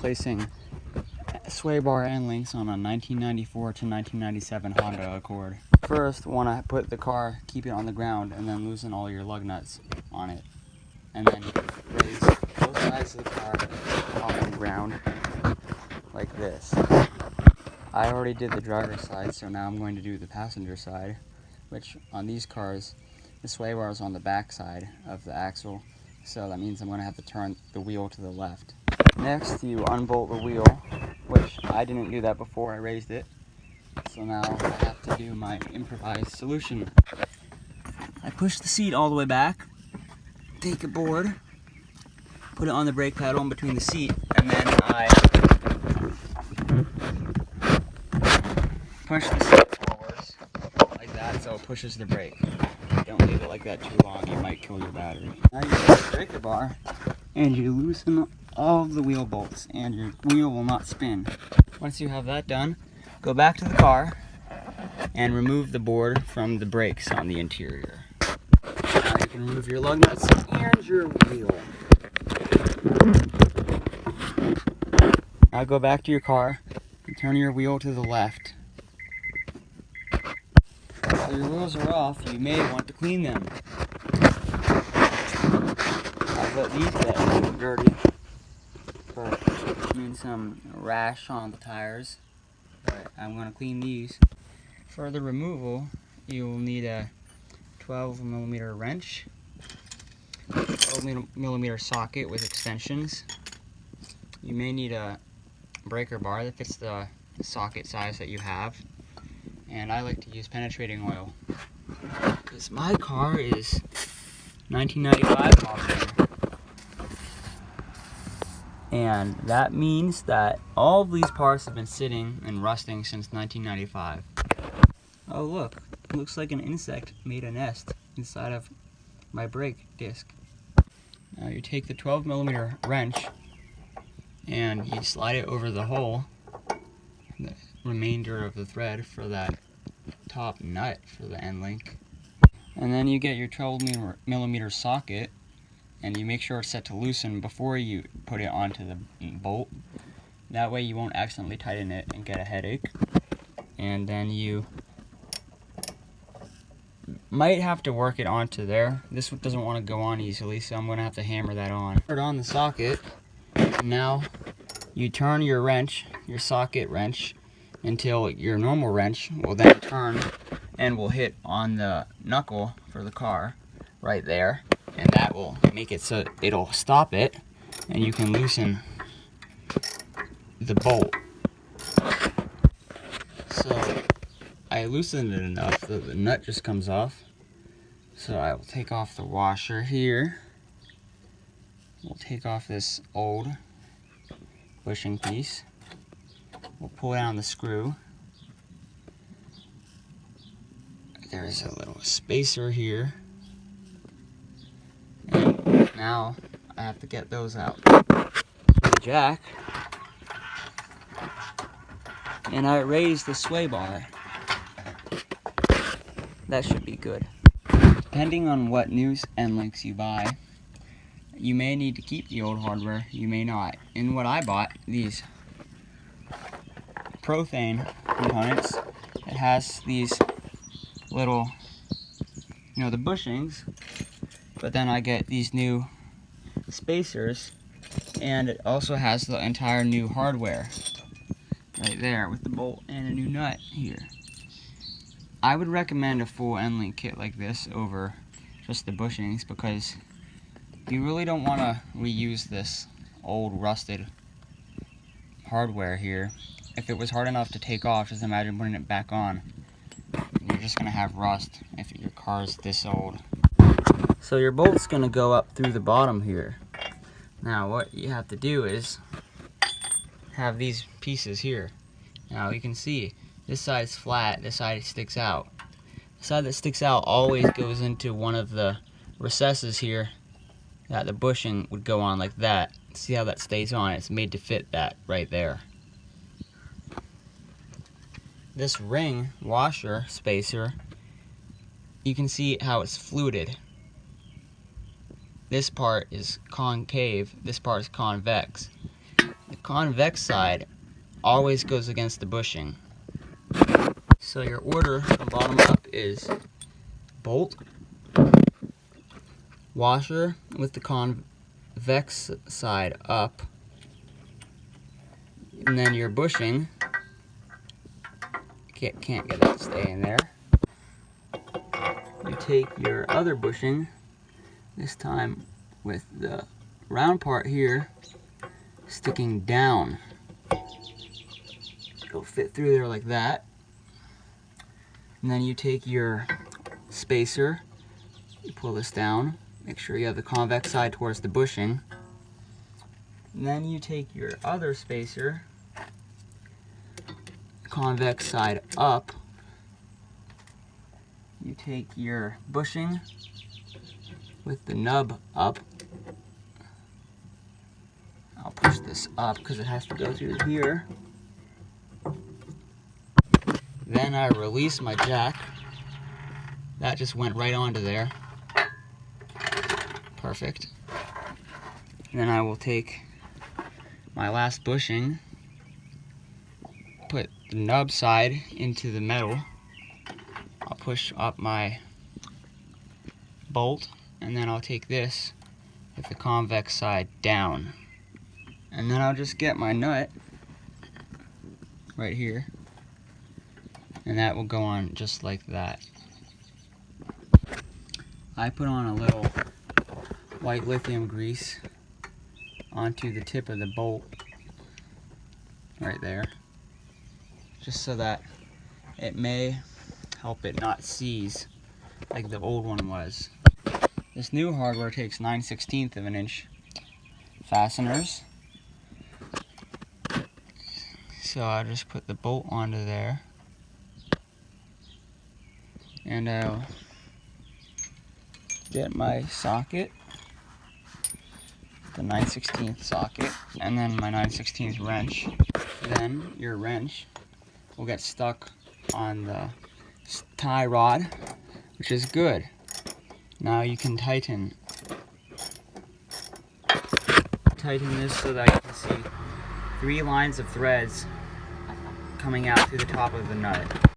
replacing sway bar end links on a 1994 to 1997 Honda Accord. First, want to put the car, keep it on the ground, and then loosen all your lug nuts on it. And then raise both sides of the car off the ground like this. I already did the driver's side, so now I'm going to do the passenger side, which on these cars, the sway bar is on the back side of the axle, so that means I'm going to have to turn the wheel to the left. Next, you unbolt the wheel, which I didn't do that before I raised it, so now I have to do my improvised solution. I push the seat all the way back, take a board, put it on the brake pedal in between the seat, and then I push the seat forwards like that so it pushes the brake. Don't leave it like that too long, you might kill your battery. Now you take the breaker bar and you loosen all of the wheel bolts and your wheel will not spin. Once you have that done, go back to the car and remove the board from the brakes on the interior. Now you can remove your lug nuts and your wheel. Now go back to your car and turn your wheel to the left. So your wheels are off, you may want to clean them. I've let these get a little dirty, which means some rash on the tires, but I'm going to clean these. For the removal, you will need a 12mm wrench, 12mm socket with extensions. You may need a breaker bar that fits the socket size that you have. And I like to use penetrating oil because my car is 1995 model, and that means that all of these parts have been sitting and rusting since 1995. Oh look, it looks like an insect made a nest inside of my brake disc. Now you take the 12mm wrench and you slide it over the hole, the remainder of the thread for that top nut for the end link. And then you get your 12mm socket and you make sure it's set to loosen before you put it onto the bolt. That way you won't accidentally tighten it and get a headache. And then you might have to work it onto there. This doesn't want to go on easily, so I'm going to have to hammer that on. Put it on the socket. Now you turn your wrench, your socket wrench, until your normal wrench will then turn and will hit on the knuckle for the car right there, and that will make it so it'll stop it and you can loosen the bolt. So I loosened it enough that the nut just comes off, so I will take off the washer here. We'll take off this old bushing piece. We'll pull down the screw. There's a little spacer here. And now I have to get those out. The jack. And I raised the sway bar. That should be good. Depending on what new end links you buy, you may need to keep the old hardware, you may not. In what I bought, these Prothane components, it has these little, the bushings, but then I get these new spacers, and it also has the entire new hardware right there with the bolt and a new nut here. I would recommend a full end link kit like this over just the bushings because you really don't want to reuse this old rusted hardware here. If it was hard enough to take off, just imagine putting it back on. You're just going to have rust if your car's this old. So your bolt's going to go up through the bottom here. Now what you have to do is have these pieces here. Now you can see this side's flat, this side sticks out. The side that sticks out always goes into one of the recesses here that the bushing would go on like that. See how that stays on? It's made to fit that right there. This ring washer spacer, you can see how it's fluted. This part is concave, this part is convex. the convex side always goes against the bushing. So your order from bottom up is bolt, washer with the convex side up, and then your bushing, can't get it to stay in there. You take your other bushing, this time with the round part here sticking down. It'll fit through there like that. And then you take your spacer, you pull this down, make sure you have the convex side towards the bushing. And then you take your other spacer, convex side up. You take your bushing with the nub up. I'll push this up because it has to go through here. Then I release my jack. That just went right onto there. Perfect. And then I will take my last bushing, put the nub side into the metal. I'll push up my bolt, and then I'll take this with the convex side down. And then I'll just get my nut right here, and that will go on just like that. I put on a little white lithium grease onto the tip of the bolt right there, just so that it may help it not seize like the old one was. This new hardware takes 9/16 of an inch fasteners. So I'll just put the bolt onto there, and I'll get my socket, the 9/16 socket, and then my 9/16 wrench. Then your wrench will get stuck on the tie rod, which is good. Now you can tighten this so that you can see 3 lines of threads coming out through the top of the nut.